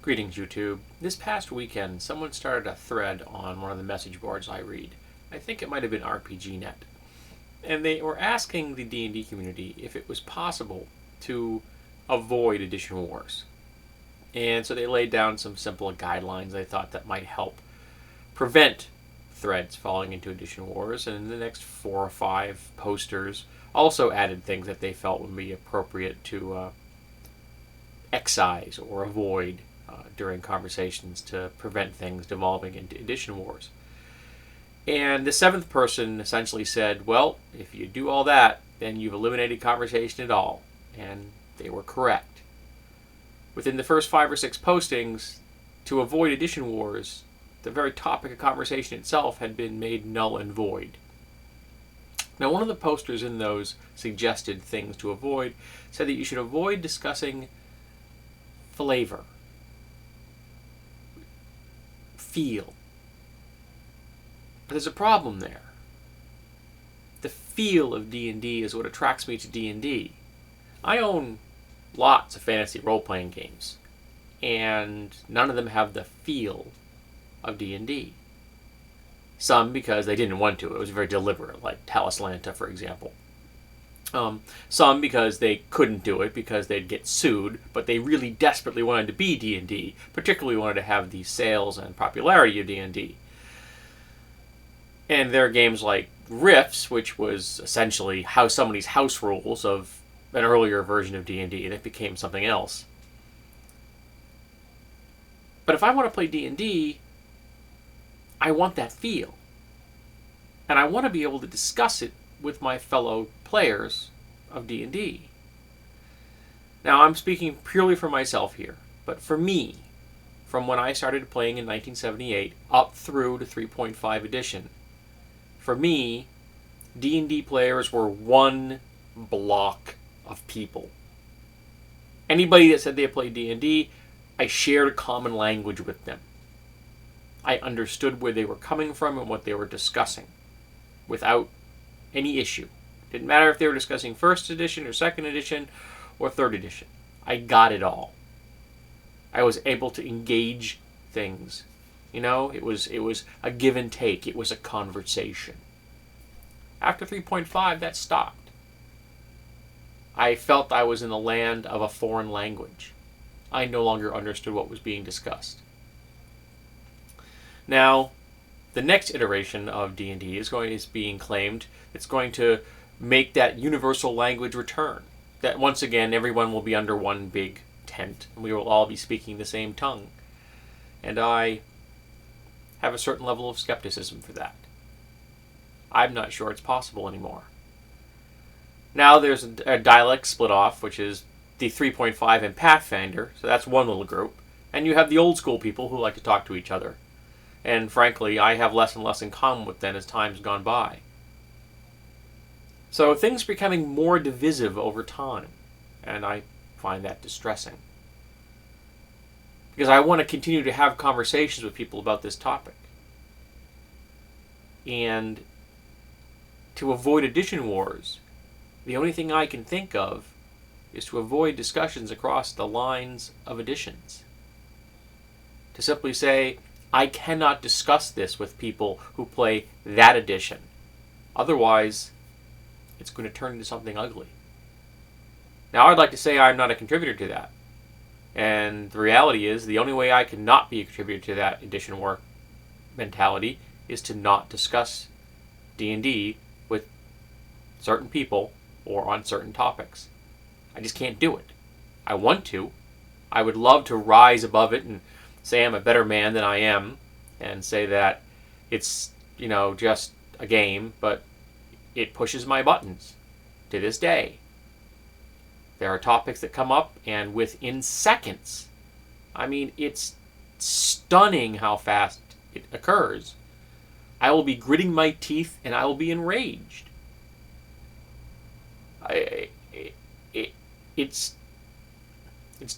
Greetings, YouTube. This past weekend, someone started a thread on one of the message boards I read. I think it might have been RPGNet. And they were asking the D&D community if it was possible to avoid edition wars. And so they laid down some simple guidelines they thought that might help prevent threads falling into edition wars. And in the next 4 or 5 posters also added things that they felt would be appropriate to excise or avoid during conversations to prevent things devolving into edition wars. And the 7th person essentially said, well, if you do all that, then you've eliminated conversation at all. And they were correct. Within the first 5 or 6 postings, to avoid edition wars, the very topic of conversation itself had been made null and void. Now, one of the posters in those suggested things to avoid said that you should avoid discussing flavor, feel. But there's a problem there. The feel of D&D is what attracts me to D&D. I own lots of fantasy role-playing games, and none of them have the feel of D&D. Some because they didn't want to. It was very deliberate, like Talislanta, for example. Some because they couldn't do it because they'd get sued, but they really desperately wanted to be D&D, particularly wanted to have the sales and popularity of D&D. And there are games like Rifts, which was essentially how somebody's house rules of an earlier version of D&D that became something else. But if I want to play D&D, I want that feel. And I want to be able to discuss it with my fellow players of D&D. Now, I'm speaking purely for myself here, but for me, from when I started playing in 1978 up through to 3.5 edition, for me, D&D players were one block of people. Anybody that said they played D&D, I shared a common language with them. I understood where they were coming from and what they were discussing without any issue. Didn't matter if they were discussing 1st edition or 2nd edition or 3rd edition. I got it all. I was able to engage things. You know, it was a give and take. It was a conversation. After 3.5, that stopped. I felt I was in the land of a foreign language. I no longer understood what was being discussed. Now, the next iteration of D&D is being claimed it's going to make that universal language return. That once again, everyone will be under one big tent, and we will all be speaking the same tongue. And I have a certain level of skepticism for that. I'm not sure it's possible anymore. Now there's a dialect split off, which is the 3.5 and Pathfinder, so that's one little group. And you have the old school people who like to talk to each other. And frankly, I have less and less in common with them as time's gone by. So things are becoming more divisive over time, and I find that distressing. Because I want to continue to have conversations with people about this topic. And to avoid edition wars, the only thing I can think of is to avoid discussions across the lines of editions. To simply say, I cannot discuss this with people who play that edition. Otherwise, it's going to turn into something ugly. Now, I'd like to say I'm not a contributor to that. And the reality is, the only way I can not be a contributor to that edition war mentality is to not discuss D&D with certain people or on certain topics. I just can't do it. I want to. I would love to rise above it and say I'm a better man than I am and say that it's, just a game, but it pushes my buttons to this day. There are topics that come up, and within seconds, it's stunning how fast it occurs. I will be gritting my teeth, and I will be enraged. It's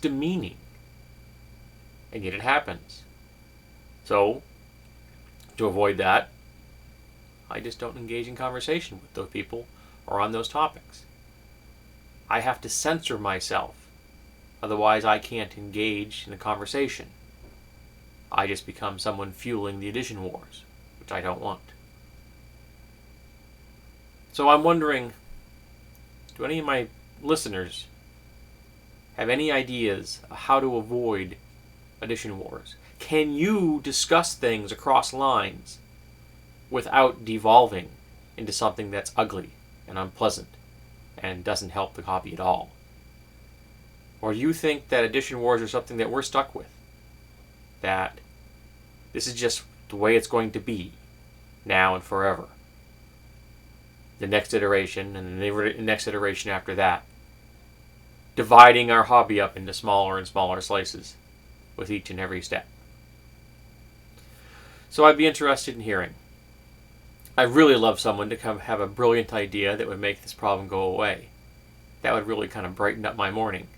demeaning. And yet it happens. So, to avoid that, I just don't engage in conversation with those people or on those topics. I have to censor myself. Otherwise, I can't engage in a conversation. I just become someone fueling the edition wars, which I don't want. So I'm wondering, do any of my listeners have any ideas of how to avoid edition wars? Can you discuss things across lines without devolving into something that's ugly and unpleasant and doesn't help the hobby at all? Or do you think that edition wars are something that we're stuck with? That this is just the way it's going to be now and forever? The next iteration and the next iteration after that, dividing our hobby up into smaller and smaller slices with each and every step. So I'd be interested in hearing. I'd really love someone to come have a brilliant idea that would make this problem go away. That would really kind of brighten up my morning.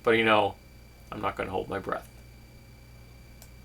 But I'm not going to hold my breath.